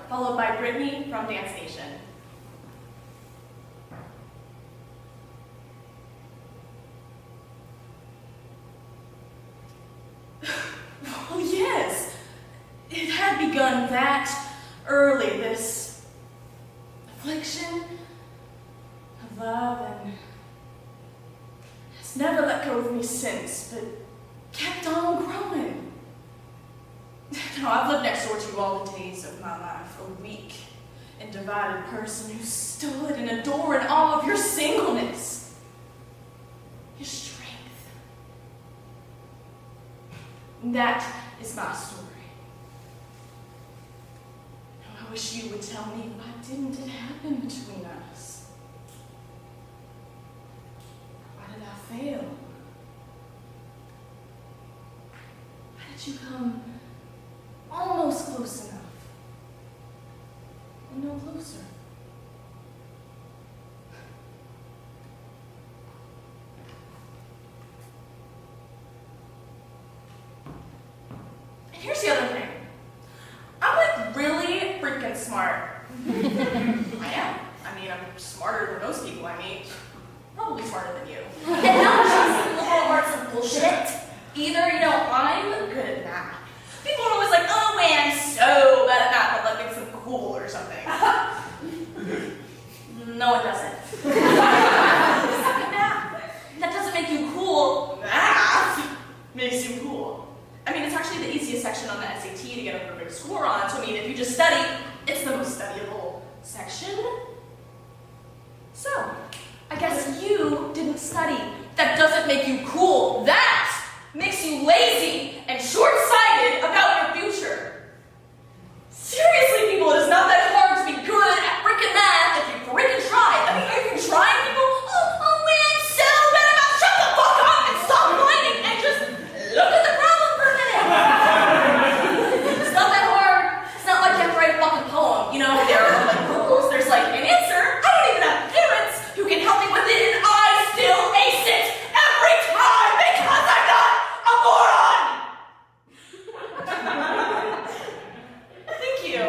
followed by Brittany from Dance Station. Well, yes, it had begun that early, this affliction of love, and has never let go of me since, but kept on growing. Now, I've lived next door to you all the days of my life, a weak and divided person who stood and adored in awe of your singleness, your strength. And that is my story. Now, I wish you would tell me why didn't it happen between us? Why did I fail? Why did you come almost close enough and no closer? And here's the other thing. I'm like really freaking smart. I am. I mean, I'm smarter than most people I meet. Probably smarter than you. And not just liberal arts and bullshit. Either, you know, I'm good at math. People are always like, oh man, I'm so bad at math, but like makes them cool or something. No, it doesn't. Math. That doesn't make you cool. Math makes you cool. I mean, it's actually the easiest section on the SAT to get a perfect score on, so I mean, if you just study, it's the most studyable section. So, I guess you didn't study. That doesn't make you cool. That makes you lazy and short-sighted about your future. Seriously, people, it is not that hard to be good at frickin' math if you frickin' try. I mean, are you trying, people? Oh man, I'm so bad about shut the fuck up and stop whining and just look at the problem for a minute. It's not that hard. It's not like you have to write a fucking poem. You know, there are like rules. There's like an answer. I don't even have parents who can help me with it, and I still ace it every time because I'm not a moron! Thank you.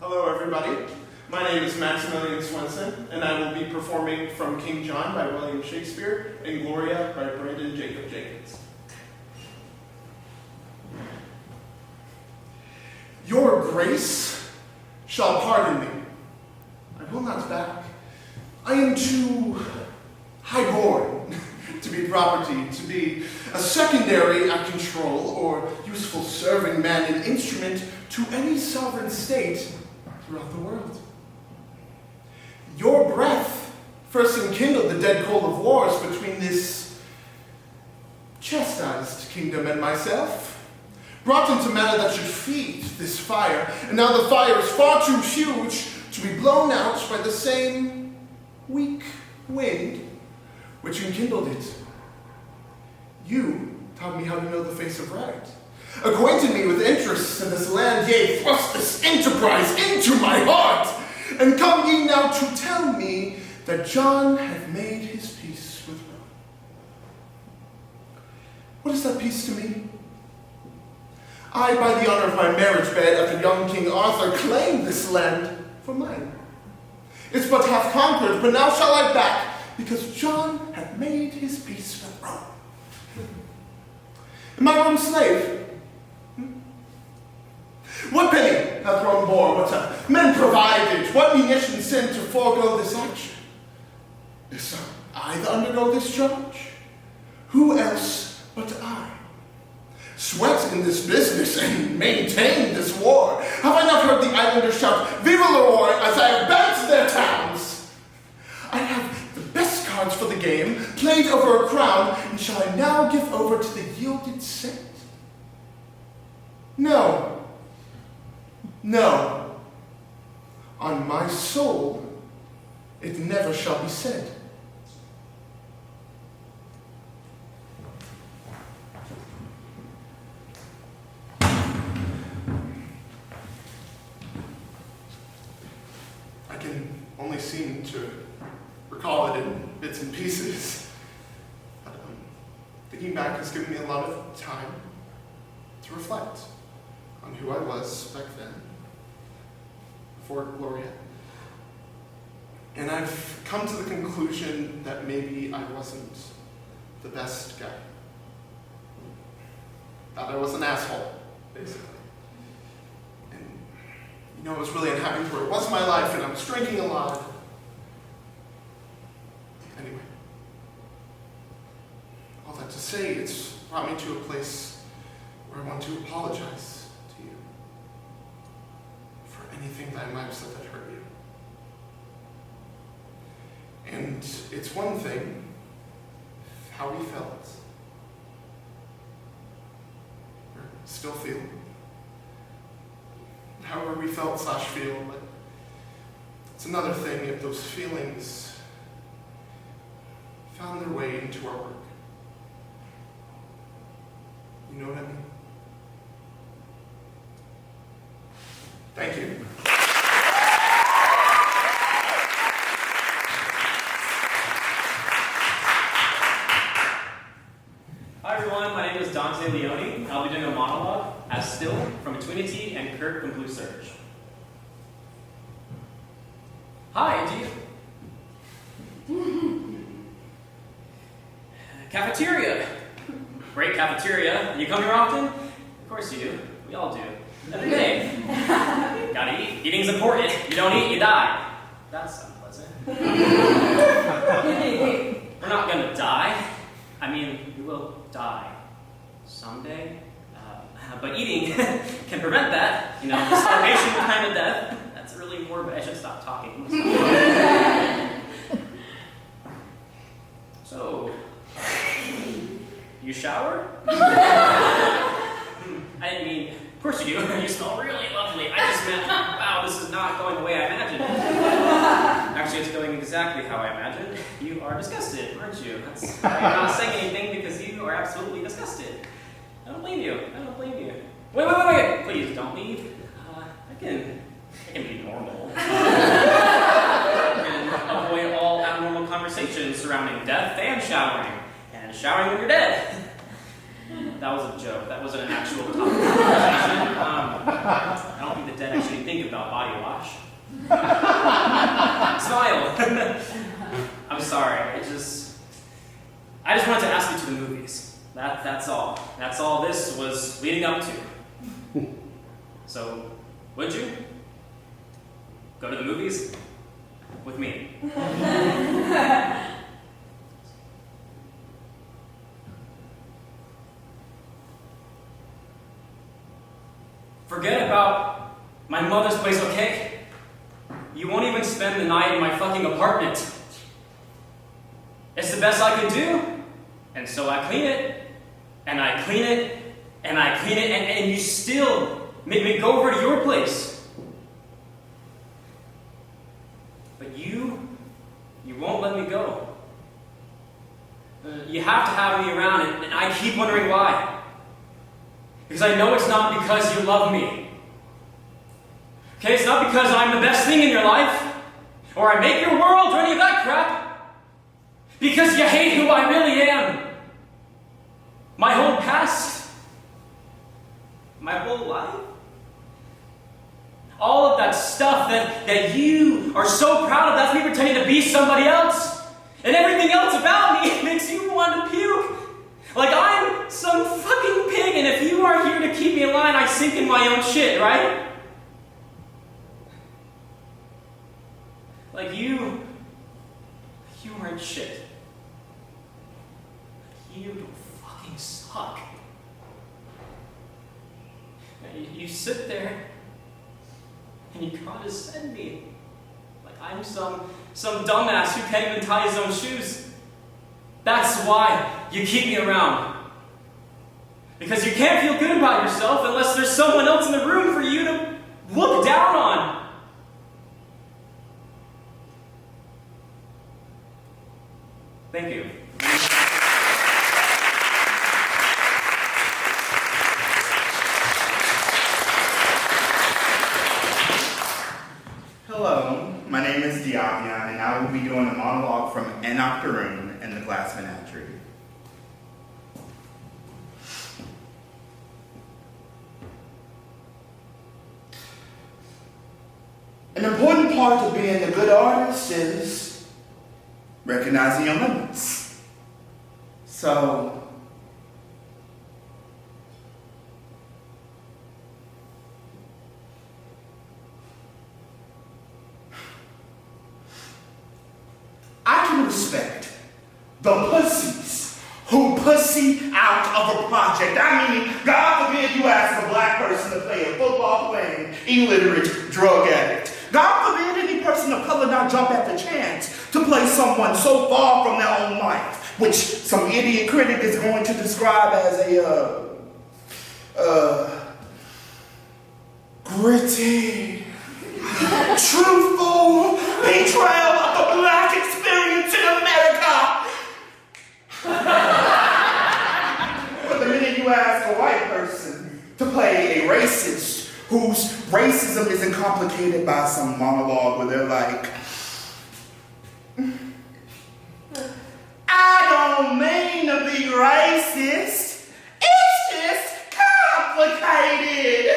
Hello, everybody. My name is Maximilian Swenson, and I will be performing from King John by William Shakespeare and Gloria by Brandon Jacob Jenkins. Your grace shall pardon me. I will not back. I am too high-born to be property, to be a secondary at control or useful serving man and instrument to any sovereign state throughout the world. Your breath first enkindled the dead coal of wars between this chastised kingdom and myself, brought into matter that should feed this fire, and now the fire is far too huge to be blown out by the same weak wind which enkindled it. You taught me how to know the face of right, acquainted me with interests in this land, yea, thrust this enterprise into my heart, and come ye now to tell me that John hath made his peace with Rome. What is that peace to me? I, by the honor of my marriage bed after young King Arthur, claim this land for mine. It's but half conquered, but now shall I back, because John hath made his peace with Rome. Am I Rome's slave? What penny hath Rome bore? What have men provided? What munitions sent to forego this action? Is I that undergo this charge? Who else but I? Sweat in this business and maintain this war. Have I not heard the islanders shout, Viva la war, as I have bent their towns? I have the best cards for the game, played over a crown, and shall I now give over to the yielded saint? No. No. On my soul, it never shall be said. I can only seem to recall it in bits and pieces. But, the thinking back has given me a lot of time to reflect on who I was back then, before Gloria. And I've come to the conclusion that maybe I wasn't the best guy. That I was an asshole, basically. And, you know, I was really unhappy for it. It wasn't my life, and I was drinking a lot. Anyway. All that to say, it's brought me to a place where I want to apologize to you for anything that I might have said that hurt you. And it's one thing how we felt, or still feel, however we felt / feel, but it's another thing if those feelings found their way into our work. You know what I mean? Thank you. Hi everyone, my name is Dante Leoni. I'll be doing a monologue as Still from Betweenity and Kurt from Blue Surge. Hi, do you... Cafeteria. Great cafeteria. You come here often? Of course you do. We all do. Every day. Gotta eat. Eating's important. You don't eat, you die. That's unpleasant. We're not gonna die. I mean, we will die someday. But eating can prevent that. You know, the starvation kind of death. That's really morbid. I should stop talking. So, you shower? I didn't mean, of course you do. You smell really lovely. I just meant, wow, this is not going the way I imagined. Actually, it's going exactly how I imagined. You are disgusted, aren't you? That's why you're not saying anything, because you are absolutely disgusted. I don't blame you. I don't blame you. Wait. Please don't leave. I can be normal. I can avoid all abnormal conversations surrounding death and showering when you're dead. That was a joke. That wasn't an actual topic of conversation. I don't think the dead actually think about body wash. Smile. I'm sorry. I just wanted to ask you to the movies. That's all. That's all this was leading up to. So, would you go to the movies with me? Forget about my mother's place, okay? You won't even spend the night in my fucking apartment. It's the best I could do, and so I clean it, and I clean it, and I clean it, and you still make me go over to your place. But you won't let me go. You have to have me around, and I keep wondering why. Because I know it's not because you love me. Okay, it's not because I'm the best thing in your life, or I make your world, or any of that crap. Because you hate who I really am. My whole past. My whole life. All of that stuff that you are so proud of, that's me pretending to be somebody else. And everything else about me makes you want to puke. Like I'm some fucking pig, and if you are here to keep me in line, I sink in my own shit, right? Like you aren't shit. You fucking suck. You sit there, and you condescend me. Like I'm some dumbass who can't even tie his own shoes. That's why you keep me around. Because you can't feel good about yourself unless there's someone else in the room for you to look down on. Thank you. Hello, my name is Vanya, and I will be doing a monologue from Octoroon and the Glass Menagerie. part of being a good artist is recognizing your limits. So, I can respect the pussies who pussy out of a project. I mean, God forbid you ask a black person to play a football playing, illiterate drug addict. God forbid any person of color not jump at the chance to play someone so far from their own life, which some idiot critic is going to describe as a, gritty, truthful portrayal of the black experience in America. But the minute you ask a white person to play a racist whose racism isn't complicated by some monologue where they're like, I don't mean to be racist, it's just complicated.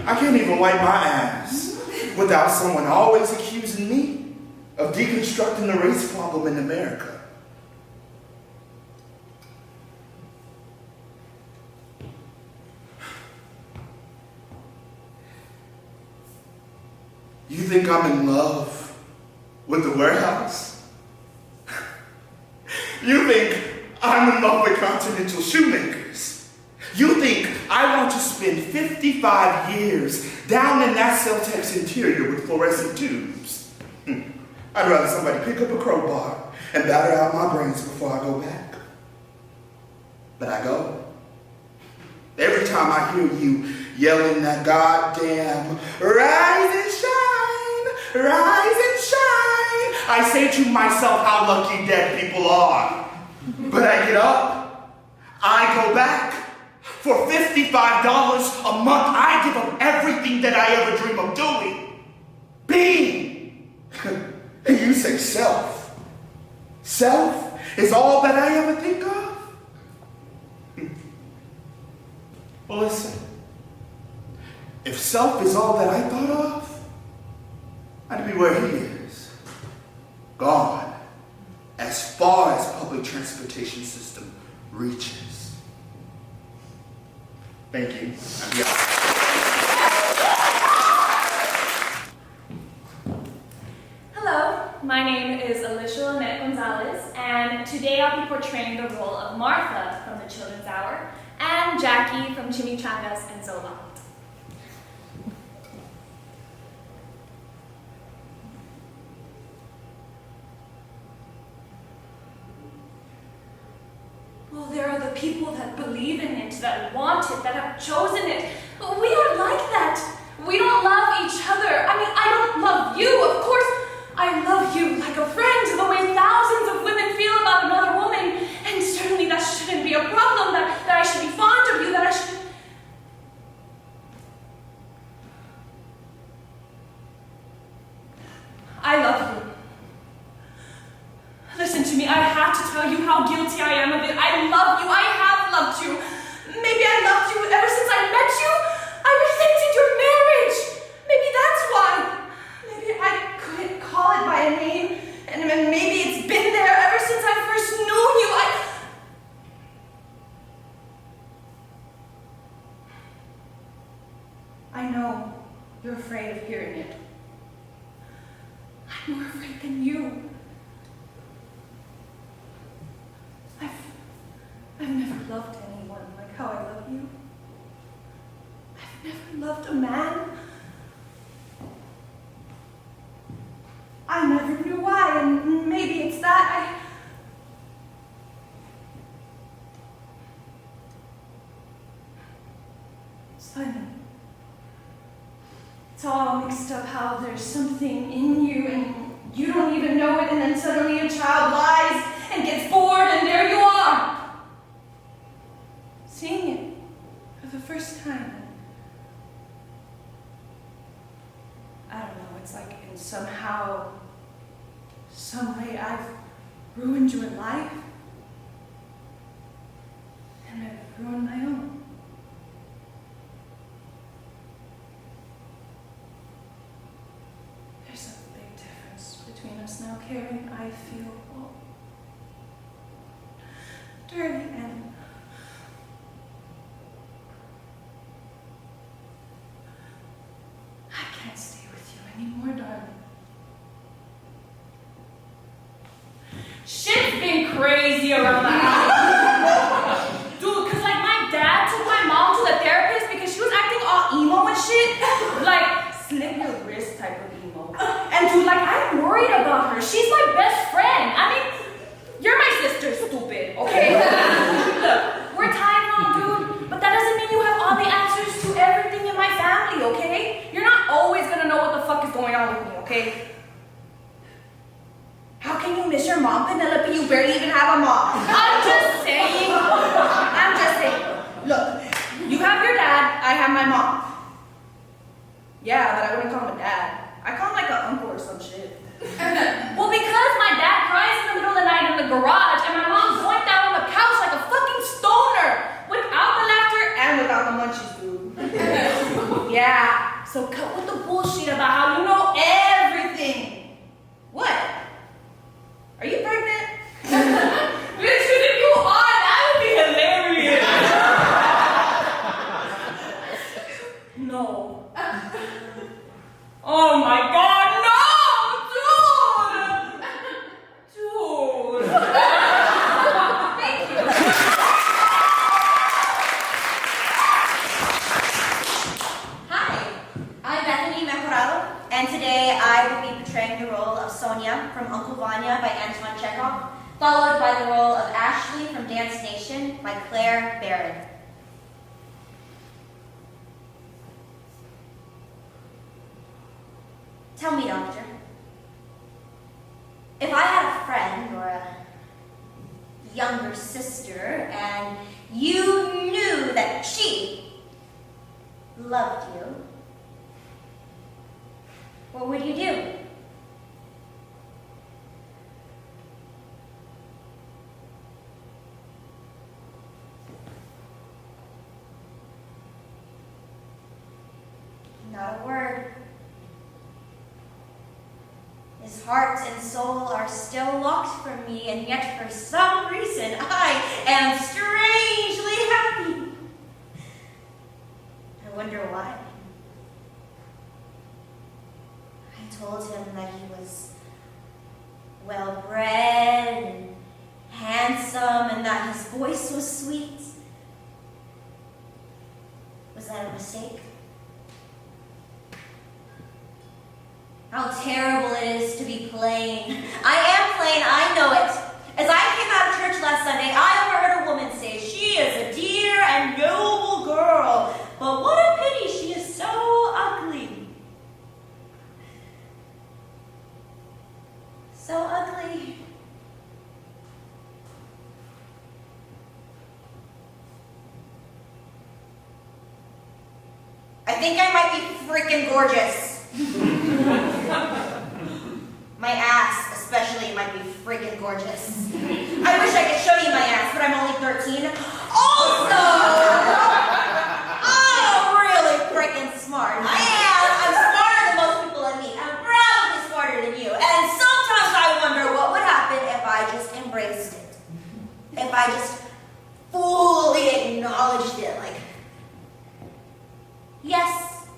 I can't even wipe my ass without someone always accusing me of deconstructing the race problem in America. You think I'm in love with the warehouse? You think I'm in love with Continental shoemakers? You think I want to spend 55 years down in that Celtec's interior with fluorescent tubes? I'd rather somebody pick up a crowbar and batter out my brains before I go back. But I go. Every time I hear you yelling that goddamn rise and shine, rise and shine, I say to myself how lucky dead people are. But I get up, I go back. For $55 a month, I give up everything that I ever dream of doing. Being. And you say self. Self is all that I ever think of? Well, listen. If self is all that I thought of, I'd be where he is. Gone. As far as public transportation system reaches. Thank you. Hello, my name is Alysha Lynette Gonzalez, and today I'll be portraying the role of Martha from the Children's Hour and Jackie from Chimichangas and Zoloft. Well, there are the people that believe in it, that want it, that have chosen it. But we aren't like that. We don't love each other. I mean, I don't love you, of course. I love you like a friend, the way thousands of women feel about another woman. And certainly that shouldn't be a problem, that I should be fond of you, that I should... I love you. Listen to me, I have to tell you how guilty I am of it. I love you, I have loved you. Maybe I loved you ever since I met you. I resented your marriage. Maybe that's why. Maybe I couldn't call it by a name. And maybe it's been there ever since I first knew you. I know you're afraid of hearing it. I'm more afraid than you. I've never loved anyone like how I love you. I've never loved a man. I never knew why, and maybe it's that Simon, it's all mixed up how there's something in you and you don't even know it, and then suddenly a child lies and gets bored, and there you are. Seeing it for the first time. I don't know, it's like in somehow, some way I've ruined your life. And I've ruined my own. I feel dirty and I can't stay with you anymore, darling. Shit's been crazy around the house. Dude, cause like my dad took my mom to the therapist because she was acting all emo and shit. Like slip your wrist type of emo. And dude, like I'm worried about her. She's my best friend. I mean, you're my sister, stupid, okay? Look, we're tied now, dude, but that doesn't mean you have all the answers to everything in my family, okay? You're not always gonna know what the fuck is going on with me, okay? How can you miss your mom, Penelope? You barely even have a mom. I'm just saying. Look, you have your dad, I have my mom. Yeah, but I wouldn't call him a dad. I call him like an uncle or some shit. Well, because my dad cries in the middle of the night in the garage and my mom's going down on the couch like a fucking stoner without the laughter and without the munchies, dude. Yeah, so cut with the bullshit about how you know everything. What? Are you pregnant? Listen, if you are, that would be hilarious. No. Oh my God, no, dude. Thank you. Hi, I'm Bethany Mejorado, and today I will be portraying the role of Sonia from Uncle Vanya by Antoine Chekhov, followed by the role of Ashley from Dance Nation by Claire Barron. Tell me, Doctor, if I had a friend or a younger sister and you knew that she loved you, what would you do? Not a word. His heart and soul are still locked from me, and yet for some reason I am strangely happy. I wonder why. I told him that he was well-bred and handsome and that his voice was sweet. Was that a mistake? How terrible it is to be plain. I am plain, I know it. As I came out of church last Sunday, I overheard a woman say, "She is a dear and noble girl, but what a pity she is so ugly." So ugly. I think I might be freaking gorgeous. My ass, especially, might be freaking gorgeous. I wish I could show you my ass, but I'm only 13. Also, I'm really freaking smart. I am. I'm smarter than most people I meet. I'm probably smarter than you. And sometimes I wonder what would happen if I just embraced it. If I just fully acknowledged it. Like, yes,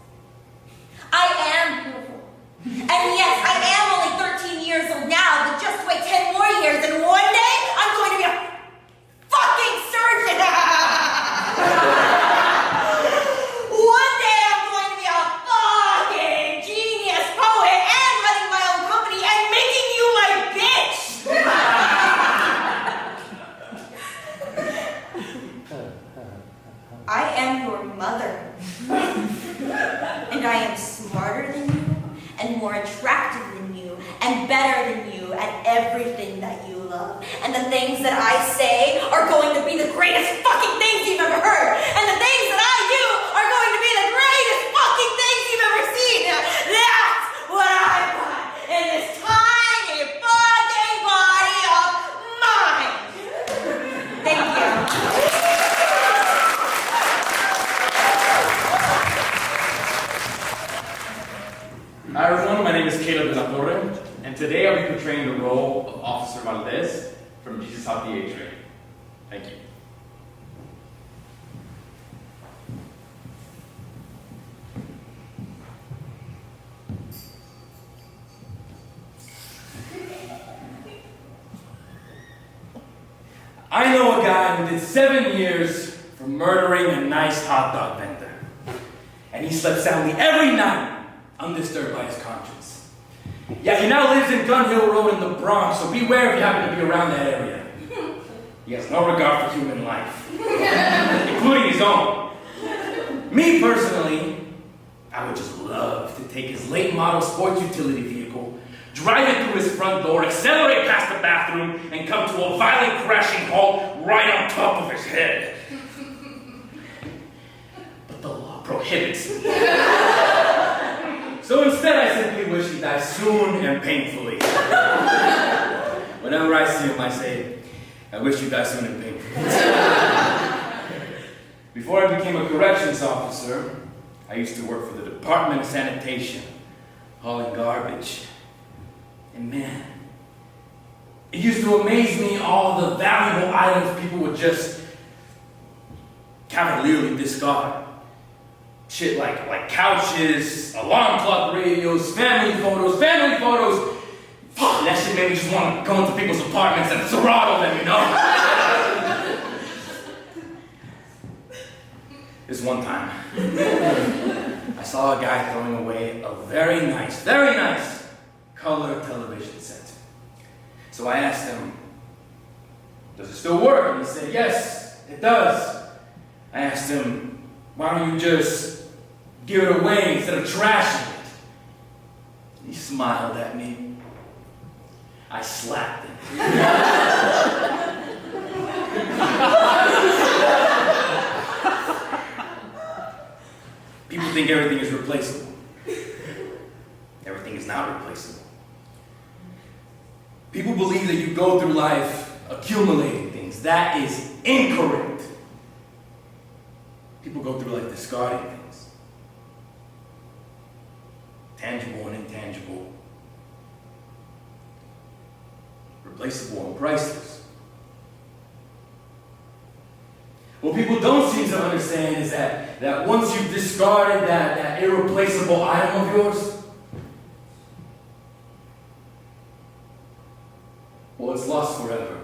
I am beautiful. And yes, I am only 13 years old now, but just wait 10 more years and one day I'm going to be a fucking surgeon! One day I'm going to be a fucking genius poet and running my own company and making you my bitch! I am your mother. And I am smarter than you, and more attractive than you, and better than you at everything that you love. And the things that I say are going to be the greatest fucking things you've ever heard. And the things that I do are going to be the greatest fucking things you've ever seen. That's what I've got in this tiny fucking body of mine. Thank you. Hi everyone, my name is Torre, and today I'll be portraying the role of this from Jesus off the A train. Thank you. I know a guy who did 7 years for murdering a nice hot dog vendor. And he slept soundly every night, undisturbed by his conscience. Yeah, he now lives in Gun Hill Road in the Bronx, so beware if you happen to be around that area. He has no regard for human life, including his own. Me personally, I would just love to take his late model sports utility vehicle, drive it through his front door, accelerate past the bathroom, and come to a violent crashing halt right on top of his head. But the law prohibits me. So instead, I simply wish he died soon and painfully. Whenever I see him, I say, I wish you die soon and painfully. Before I became a corrections officer, I used to work for the Department of Sanitation, hauling garbage. And man, it used to amaze me all the valuable items people would just cavalierly discard. Shit like couches, alarm clock radios, family photos. Fuck, that shit made me just want to go into people's apartments and Mejorado them, you know? This one time, I saw a guy throwing away a very nice color television set. So I asked him, does it still work? And he said, yes, it does. I asked him, why don't you just give it away instead of trashing it? He smiled at me. I slapped him. People think everything is replaceable. Everything is not replaceable. People believe that you go through life accumulating things. That is incorrect. People go through life discarding things. Tangible and intangible. Replaceable and priceless. What people don't seem to understand is that once you've discarded that irreplaceable item of yours, well, it's lost forever.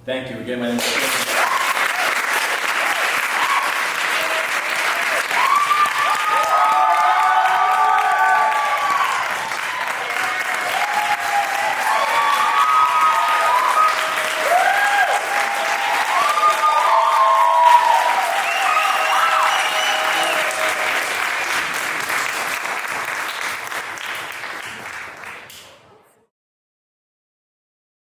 Thank you again, my name is